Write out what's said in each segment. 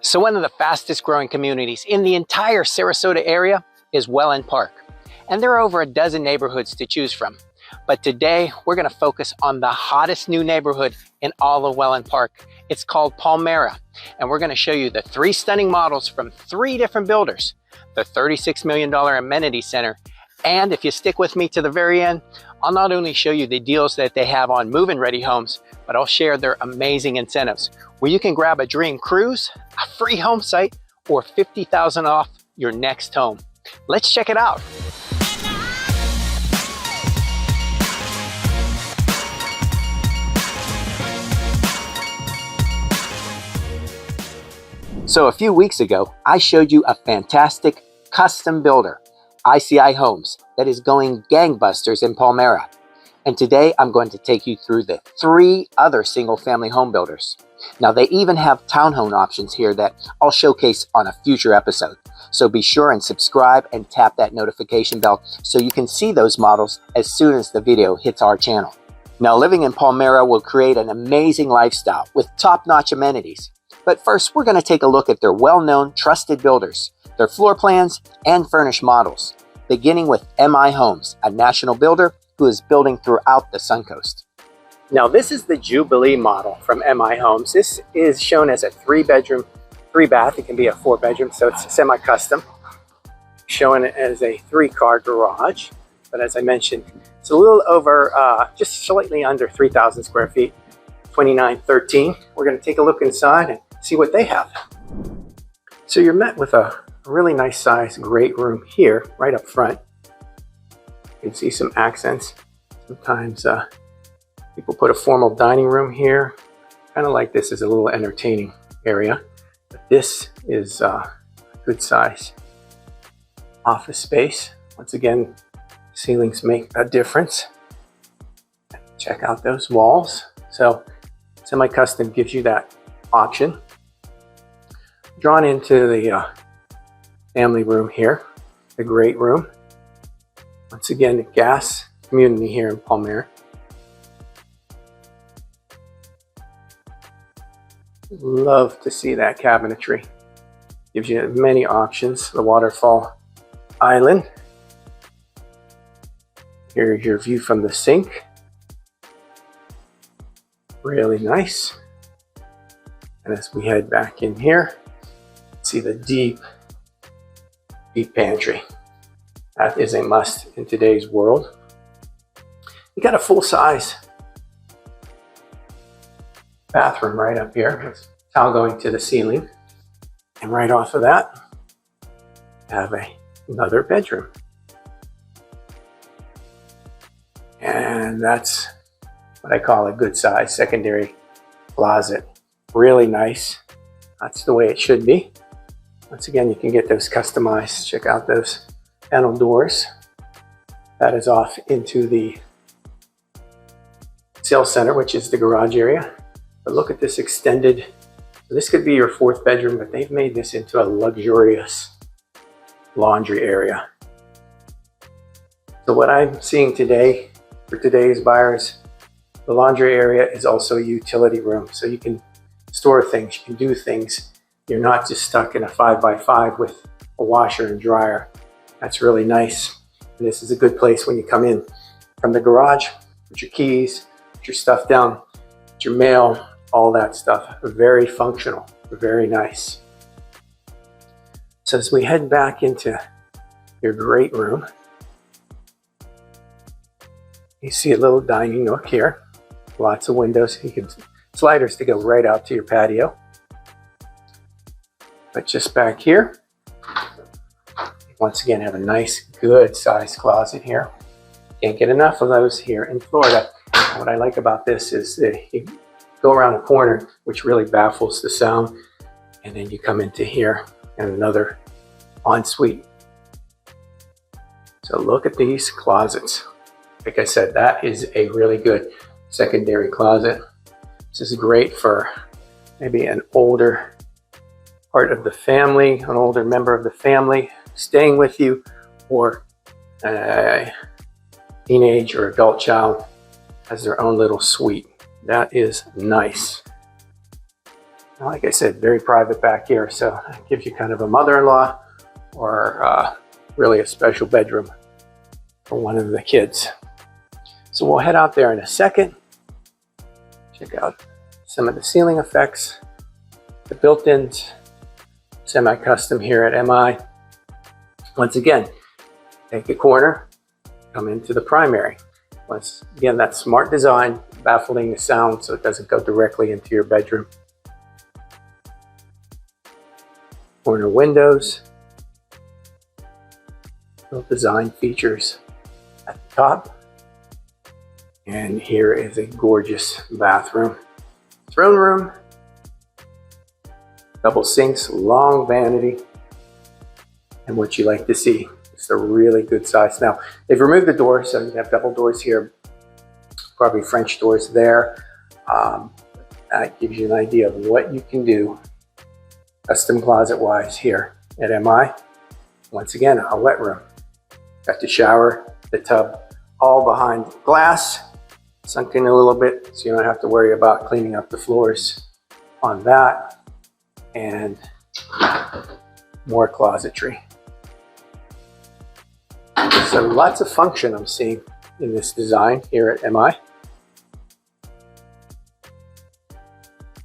So one of the fastest growing communities in the entire Sarasota area is Wellen Park. And there are over a dozen neighborhoods to choose from. But today we're going to focus on the hottest new neighborhood in all of Wellen Park. It's called Palmyra. And we're going to show you the 3 stunning models from 3 different builders, the $36 million amenity center. And if you stick with me to the very end, I'll not only show you the deals that they have on move-in ready homes, but I'll share their amazing incentives where you can grab a dream cruise, a free home site, or $50,000 off your next home. Let's check it out. So a few weeks ago, I showed you a fantastic custom builder, ICI Homes, that is going gangbusters in Palmyra. And today I'm going to take you through the 3 other single-family home builders. Now they even have townhome options here that I'll showcase on a future episode. So be sure and subscribe and tap that notification bell so you can see those models as soon as the video hits our channel. Now living in Palmyra will create an amazing lifestyle with top-notch amenities. But first we're going to take a look at their well-known trusted builders, their floor plans and furnished models, beginning with MI Homes, a national builder who is building throughout the Suncoast. Now this is the Jubilee model from MI Homes. This is shown as a 3-bedroom, 3-bath. It can be a 4-bedroom, so it's semi-custom. Showing it as a 3-car garage. But as I mentioned, it's a little over, just slightly under 3,000 square feet, 2913. We're going to take a look inside and see what they have. So you're met with a really nice size great room here, right up front. You can see some accents. Sometimes people put a formal dining room here. Kind of like this is a little entertaining area. But this is a good size office space. Once again, ceilings make a difference. Check out those walls. So semi-custom gives you that option. Drawn into the family room here, the great room. Once again, the gas community here in Palmyra. Love to see that cabinetry. Gives you many options. The waterfall island. Here's your view from the sink. Really nice. And as we head back in here, see the deep pantry. That is a must in today's world. You got a full-size bathroom right up here with towel going to the ceiling. And right off of that, have another bedroom. And that's what I call a good size secondary closet. Really nice. That's the way it should be. Once again, you can get those customized. Check out those panel doors. That is off into the sales center, which is the garage area. But look at this extended. So this could be your 4th bedroom, but they've made this into a luxurious laundry area. So what I'm seeing today for today's buyers, the laundry area is also a utility room. So you can store things, you can do things. You're not just stuck in a 5x5 with a washer and dryer. That's really nice. And this is a good place when you come in from the garage, put your keys, put your stuff down, put your mail, all that stuff. Very functional, very nice. So as we head back into your great room, you see a little dining nook here. Lots of windows. You can sliders to go right out to your patio. But just back here, once again, have a nice, good sized closet here. Can't get enough of those here in Florida. And what I like about this is that you go around the corner, which really baffles the sound, and then you come into here and another ensuite. So look at these closets. Like I said, that is a really good secondary closet. This is great for maybe an older part of the family, an older member of the family staying with you, or a teenage or adult child has their own little suite. That is nice. Like I said, very private back here, so it gives you kind of a mother-in-law or really a special bedroom for one of the kids. So we'll head out there in a second. Check out some of the ceiling effects, the built-ins, semi-custom here at MI. Once again, take a corner, come into the primary. Once again, that smart design, baffling the sound so it doesn't go directly into your bedroom. Corner windows, little design features at the top. And here is a gorgeous bathroom. Throne room, double sinks, long vanity, and what you like to see. It's a really good size. Now, they've removed the doors, so you have double doors here, probably French doors there. That gives you an idea of what you can do custom closet-wise here at MI. Once again, a wet room. Got the shower, the tub, all behind glass, sunk in a little bit, so you don't have to worry about cleaning up the floors on that. And more closetry. So lots of function I'm seeing in this design here at MI.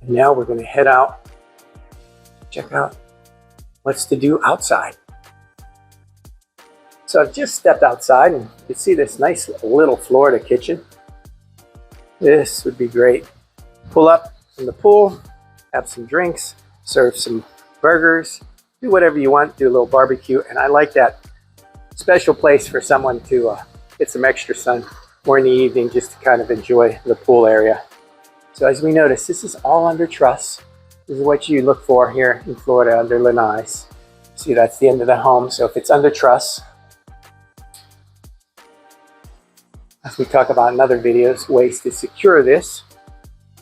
And now we're going to head out, check out what's to do outside. So I've just stepped outside and you can see this nice little Florida kitchen. This would be great. Pull up from the pool, have some drinks, serve some burgers, do whatever you want, do a little barbecue. And I like that special place for someone to get some extra sun or in the evening just to kind of enjoy the pool area. So as we notice, this is all under truss. This is what you look for here in Florida under lanais. See, that's the end of the home. So if it's under truss, as we talk about in other videos, ways to secure this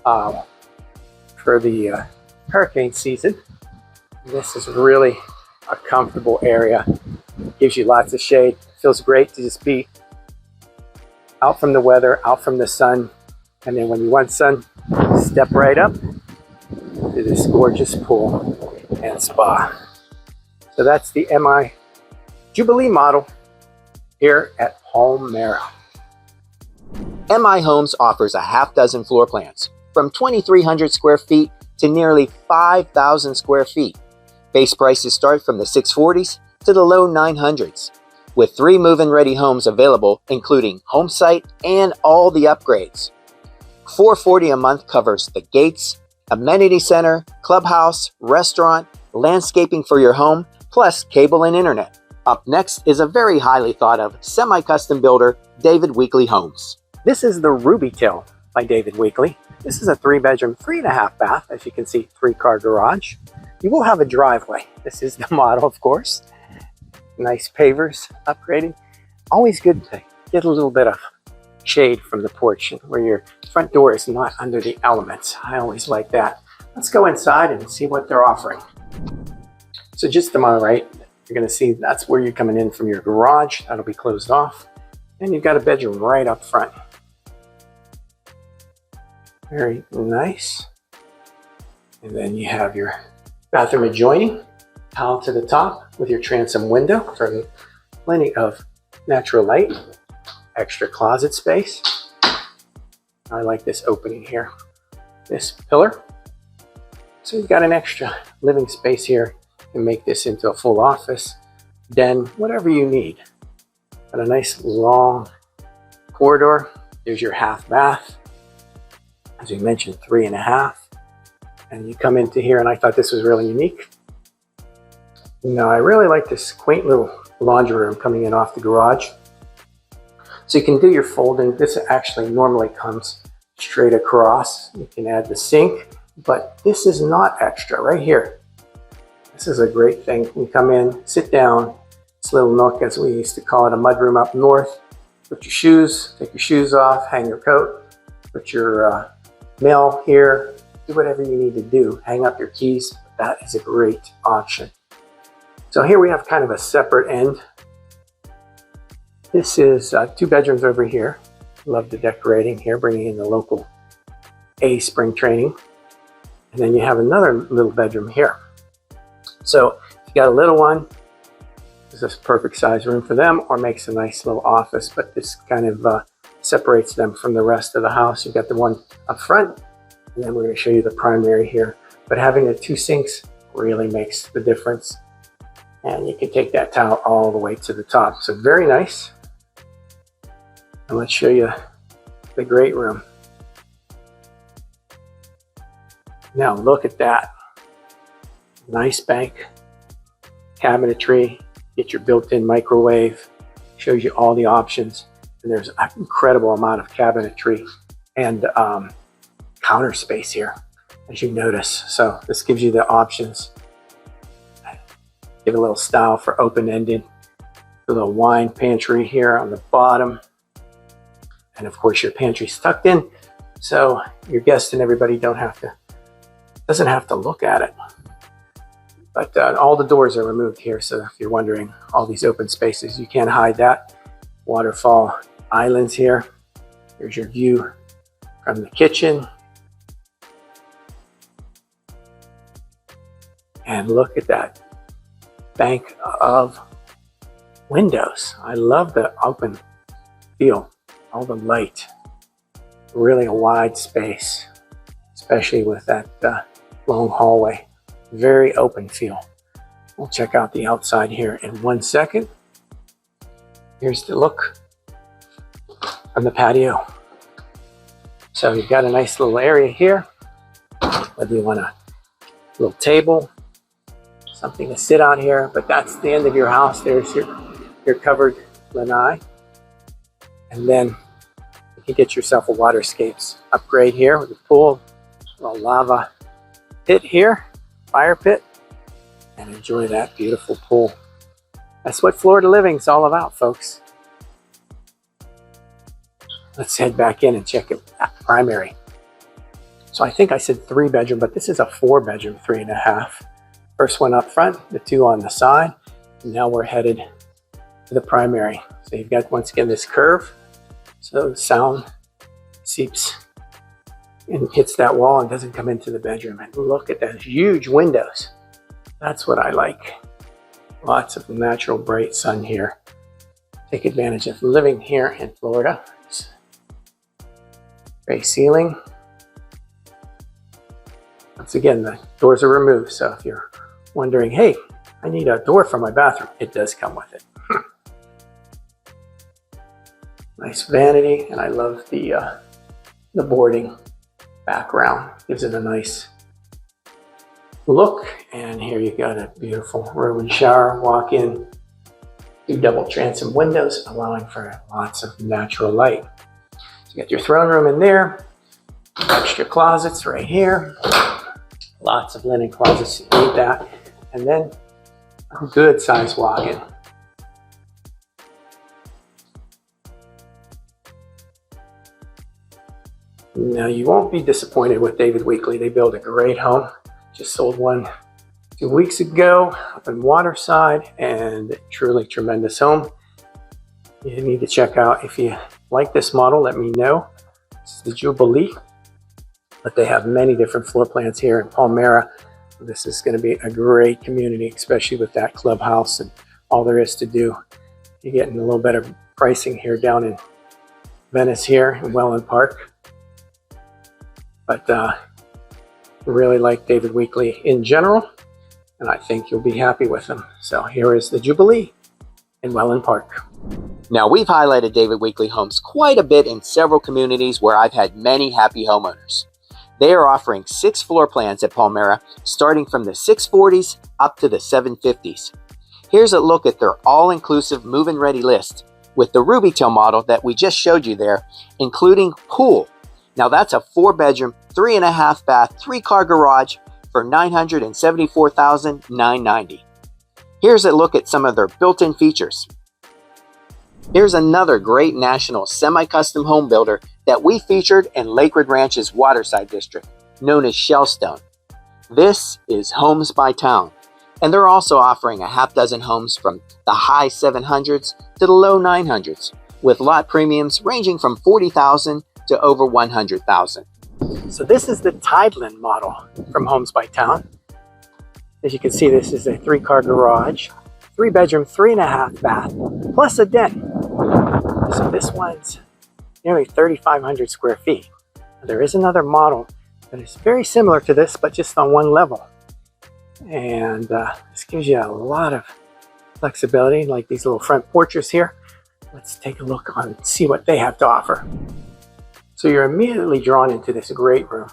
for the hurricane season. This is really a comfortable area. Gives you lots of shade. Feels great to just be out from the weather, out from the sun. And then when you want sun, step right up to this gorgeous pool and spa. So that's the MI Jubilee model here at Palmera. MI Homes offers a half dozen floor plans from 2,300 square feet to nearly 5,000 square feet. Base prices start from the 640s to the low 900s, with 3 move-in ready homes available, including home site and all the upgrades. $440 a month covers the gates, amenity center, clubhouse, restaurant, landscaping for your home, plus cable and internet. Up next is a very highly thought of semi-custom builder, David Weekley Homes. This is the Ruby Till by David Weekley. This is a 3-bedroom, 3.5 bath, as you can see, 3-car garage. You will have a driveway. This is the model, of course. Nice pavers, upgrading. Always good to get a little bit of shade from the porch where your front door is not under the elements. I always like that. Let's go inside and see what they're offering. So just to my right, you're going to see that's where you're coming in from your garage. That'll be closed off. And you've got a bedroom right up front. Very nice. And then you have your bathroom adjoining, tile to the top with your transom window for plenty of natural light, extra closet space. I like this opening here, this pillar. So you've got an extra living space here. You can make this into a full office, den, whatever you need. Got a nice long corridor. There's your half bath. As we mentioned, 3.5. And you come into here, and I thought this was really unique. Now, I really like this quaint little laundry room coming in off the garage. So you can do your folding. This actually normally comes straight across. You can add the sink, but this is not extra right here. This is a great thing. You come in, sit down, this little nook, as we used to call it, a mudroom up north. Put your shoes, take your shoes off, hang your coat, put your mail here, do whatever you need to do, hang up your keys. That is a great option. So here we have kind of a separate end. This is 2 bedrooms over here. Love the decorating here, bringing in the local spring training. And then you have another little bedroom here. So if you got a little one, this is a perfect size room for them, or makes a nice little office, but this kind of separates them from the rest of the house. You've got the one up front, and then we're going to show you the primary here. But having the 2 sinks really makes the difference. And you can take that tile all the way to the top. So very nice. And let's show you the great room. Now look at that. Nice bank, cabinetry, get your built-in microwave, shows you all the options. And there's an incredible amount of cabinetry and counter space here, as you notice. So this gives you the options. Give a little style for open-ended. A little wine pantry here on the bottom. And of course your pantry's tucked in, so your guests and everybody doesn't have to look at it. But all the doors are removed here, so if you're wondering, all these open spaces, you can't hide that. Waterfall islands here. Here's your view from the kitchen. And look at that bank of windows. I love the open feel, all the light. Really a wide space, especially with that long hallway. Very open feel. We'll check out the outside here in 1 second. Here's the look from the patio. So you've got a nice little area here, whether you want a little table, something to sit on here, but that's the end of your house. There's your covered lanai. And then you can get yourself a waterscapes upgrade here with a pool, a little lava pit here, fire pit, and enjoy that beautiful pool. That's what Florida living is all about, folks. Let's head back in and check it out. Primary. So I think I said 3 bedroom, but this is a 4 bedroom, 3.5. First one up front, the 2 on the side. And now we're headed to the primary. So you've got, once again, this curve. So the sound seeps and hits that wall and doesn't come into the bedroom. And look at those huge windows. That's what I like. Lots of natural bright sun here. Take advantage of living here in Florida. Gray ceiling. Once again, the doors are removed. So if you're wondering, hey, I need a door for my bathroom, it does come with it. Nice vanity, and I love the boarding background. Gives it a nice look. And here you got a beautiful room and shower, walk in, 2 double transom windows, allowing for lots of natural light. So you got your throne room in there, extra closets right here, lots of linen closets, you need that, and then a good size walk-in. Now you won't be disappointed with David Weekley. They build a great home. Just sold one 2 weeks ago up in Waterside, and truly tremendous home. You need to check out, if you like this model, let me know. It's the Jubilee, but they have many different floor plans here in Palmyra. This is going to be a great community, especially with that clubhouse and all there is to do. You're getting a little better pricing here down in Venice here in Wellen Park. But really like David Weekley in general, and I think you'll be happy with him. So here is the Jubilee in Wellen Park. Now, we've highlighted David Weekley Homes quite a bit in several communities where I've had many happy homeowners. They are offering 6 floor plans at Palmera, starting from the 640s up to the 750s. Here's a look at their all-inclusive move-in ready list with the Ruby Tail model that we just showed you there, including pool. Now that's a 4-bedroom, 3.5 bath, 3-car garage for $974,990. Here's a look at some of their built-in features. Here's another great national semi-custom home builder that we featured in Lakewood Ranch's Waterside District, known as Shellstone. This is Homes by Towne, and they're also offering a half dozen homes from the high 700s to the low 900s, with lot premiums ranging from $40,000 to over $100,000. So this is the Tiedlin model from Homes by Towne. As you can see, this is a 3-car garage, 3-bedroom, 3.5 bath, plus a den. So this one's nearly 3,500 square feet. There is another model that is very similar to this, but just on one level. And this gives you a lot of flexibility, like these little front porches here. Let's take a look and see what they have to offer. So you're immediately drawn into this great room.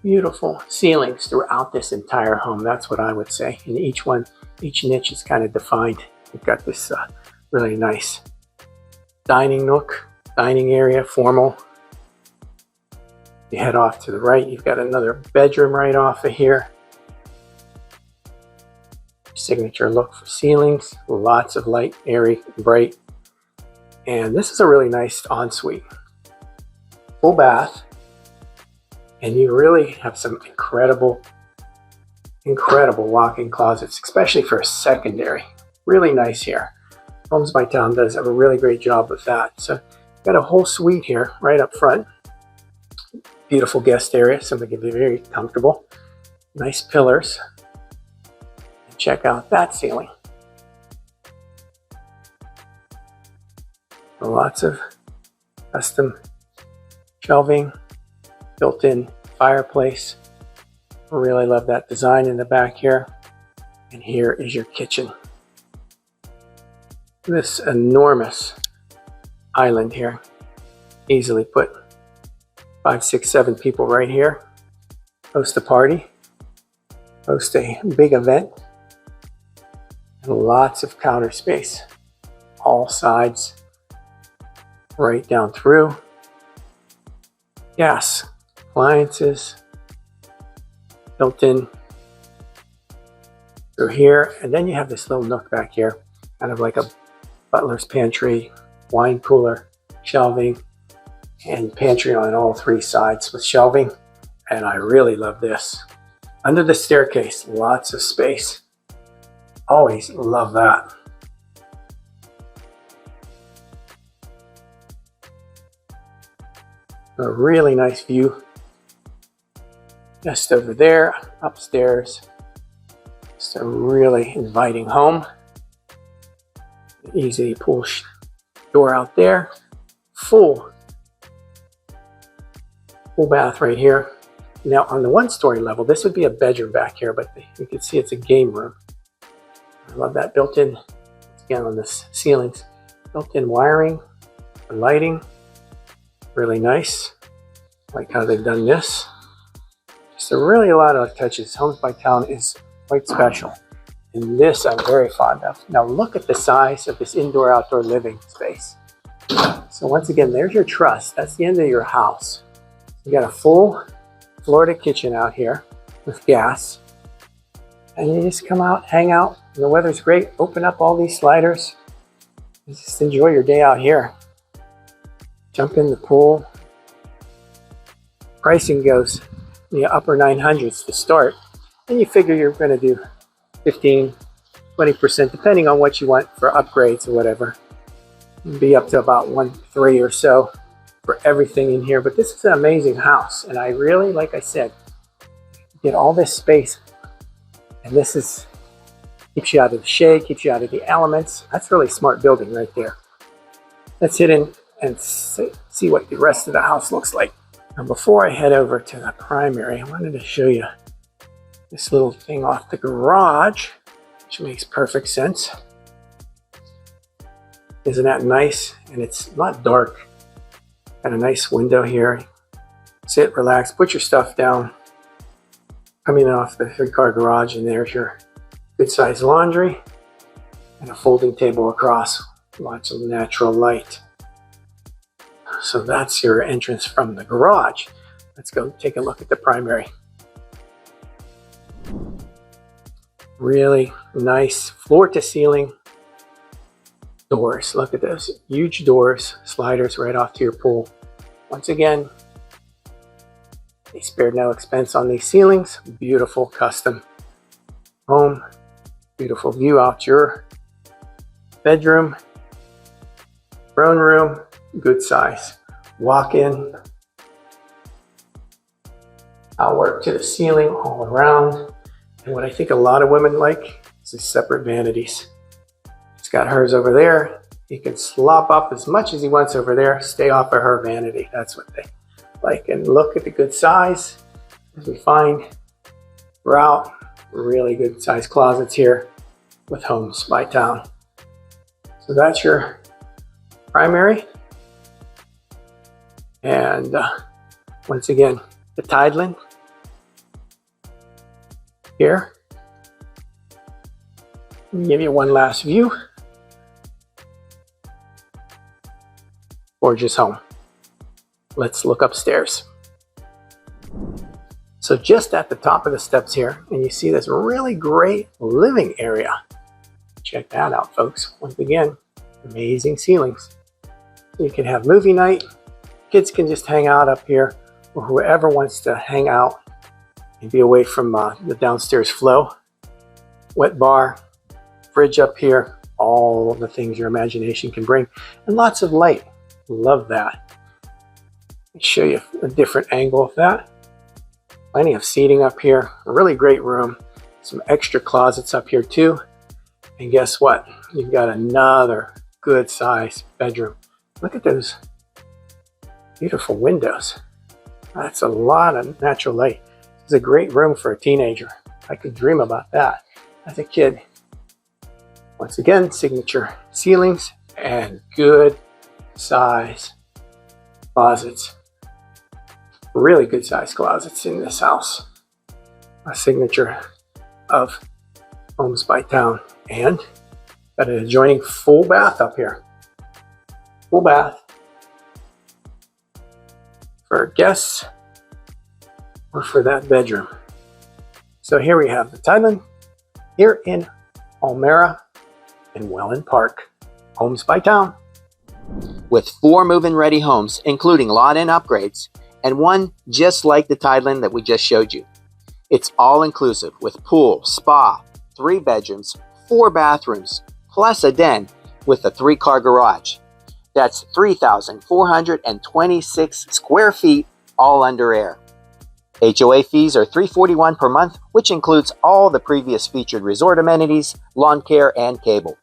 Beautiful ceilings throughout this entire home. That's what I would say. And each niche is kind of defined. You've got this really nice dining nook, dining area, formal. You head off to the right, you've got another bedroom right off of here. Signature look for ceilings, lots of light, airy, bright. And this is a really nice ensuite. Full bath. And you really have some incredible walk-in closets, especially for a secondary. Really nice here. Homes by Towne does a really great job with that. So you've got a whole suite here right up front. Beautiful guest area, something can be very comfortable. Nice pillars. And check out that ceiling. Lots of custom shelving, built-in fireplace. Really love that design in the back here. And here is your kitchen. This enormous island here. Easily put 5, 6, 7 people right here. Host a party. Host a big event. And lots of counter space. All sides. Right down through. Gas, appliances, built in through here. And then you have this little nook back here, kind of like a butler's pantry, wine cooler, shelving, and pantry on all 3 sides with shelving. And I really love this. Under the staircase, lots of space. Always love that. A really nice view just over there, upstairs. It's a really inviting home. Easy pull door out there. Full bath right here. Now on the 1-story level, this would be a bedroom back here, but you can see it's a game room. I love that built-in, again on the ceilings, built-in wiring, lighting. Really nice. Like how they've done this. Just really a lot of touches. Homes by Towne is quite special. And this I'm very fond of. Now look at the size of this indoor-outdoor living space. So once again, there's your truss. That's the end of your house. You got a full Florida kitchen out here with gas. And you just come out, hang out. And the weather's great. Open up all these sliders. And just enjoy your day out here. Jump in the pool. Pricing goes in the upper 900s to start. And you figure you're going to do 15, 20%, depending on what you want for upgrades or whatever. It'll be up to about 1.3 or so for everything in here. But this is an amazing house. And I really, like I said, get all this space. And this is keeps you out of the shade, keeps you out of the elements. That's really smart building right there. Let's hit in and see what the rest of the house looks like. Now before I head over to the primary, I wanted to show you this little thing off the garage, which makes perfect sense. Isn't that nice? And it's not dark. Got a nice window here. Sit, relax, put your stuff down. Coming off the 3-car garage, and there's your good sized laundry and a folding table across. Lots of natural light. So that's your entrance from the garage. Let's go take a look at the primary. Really nice floor to ceiling doors. Look at those huge doors, sliders right off to your pool. Once again, they spared no expense on these ceilings. Beautiful custom home. Beautiful view out your bedroom, throne room, good size. Walk in, I'll work to the ceiling all around. And what I think a lot of women like is the separate vanities. He's got hers over there. He can slop up as much as he wants over there, stay off of her vanity. That's what they like. And look at the good size as we find throughout. Really good size closets here with Homes by Towne. So that's your primary. And once again, the Tiedlin here. Let me give you one last view. Gorgeous home. Let's look upstairs. So just at the top of the steps here, and you see this really great living area. Check that out, folks. Once again, amazing ceilings. You can have movie night. Kids can just hang out up here, or whoever wants to hang out and be away from the downstairs flow. Wet bar, fridge up here, all the things your imagination can bring, and lots of light. Love that. Let me show you a different angle of that. Plenty of seating up here, a really great room. Some extra closets up here too. And guess what? You've got another good size bedroom. Look at those beautiful windows. That's a lot of natural light. It's a great room for a teenager. I could dream about that as a kid. Once again, signature ceilings and good size closets. Really good size closets in this house. A signature of Homes by Towne. And got an adjoining full bath up here. Full bath for guests or for that bedroom. So here we have the Tiedlin here in Palmyra in Wellen Park. Homes by Towne. With 4 move-in ready homes, including lot-in upgrades, and one just like the Tiedlin that we just showed you. It's all inclusive with pool, spa, 3 bedrooms, 4 bathrooms, plus a den with a 3-car garage. That's 3,426 square feet, all under air. HOA fees are $341 per month, which includes all the previous featured resort amenities, lawn care, and cable.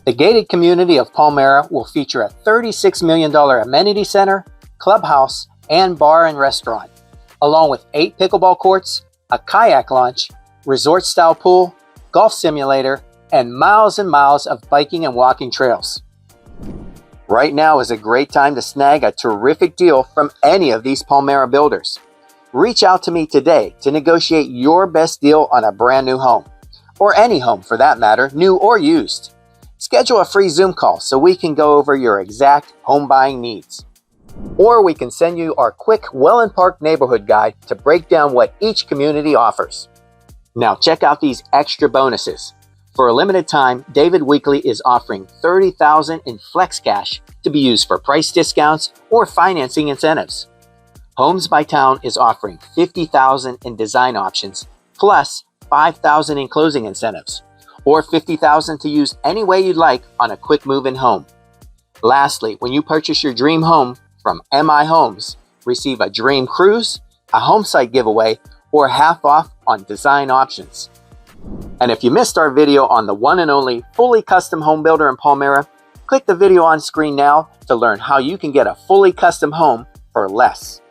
The gated community of Palmera will feature a $36 million amenity center, clubhouse, and bar and restaurant, along with 8 pickleball courts, a kayak launch, resort-style pool, golf simulator, and miles of biking and walking trails. Right now is a great time to snag a terrific deal from any of these Palmera builders. Reach out to me today to negotiate your best deal on a brand new home, or any home for that matter, new or used. Schedule a free Zoom call so we can go over your exact home buying needs. Or we can send you our quick Wellen Park neighborhood guide to break down what each community offers. Now check out these extra bonuses. For a limited time, David Weekley is offering $30,000 in flex cash to be used for price discounts or financing incentives. Homes by Towne is offering $50,000 in design options plus $5,000 in closing incentives, or $50,000 to use any way you'd like on a quick move-in home. Lastly, when you purchase your dream home from MI Homes, receive a dream cruise, a home site giveaway, or half off on design options. And if you missed our video on the one and only fully custom home builder in Palmyra, click the video on screen now to learn how you can get a fully custom home for less.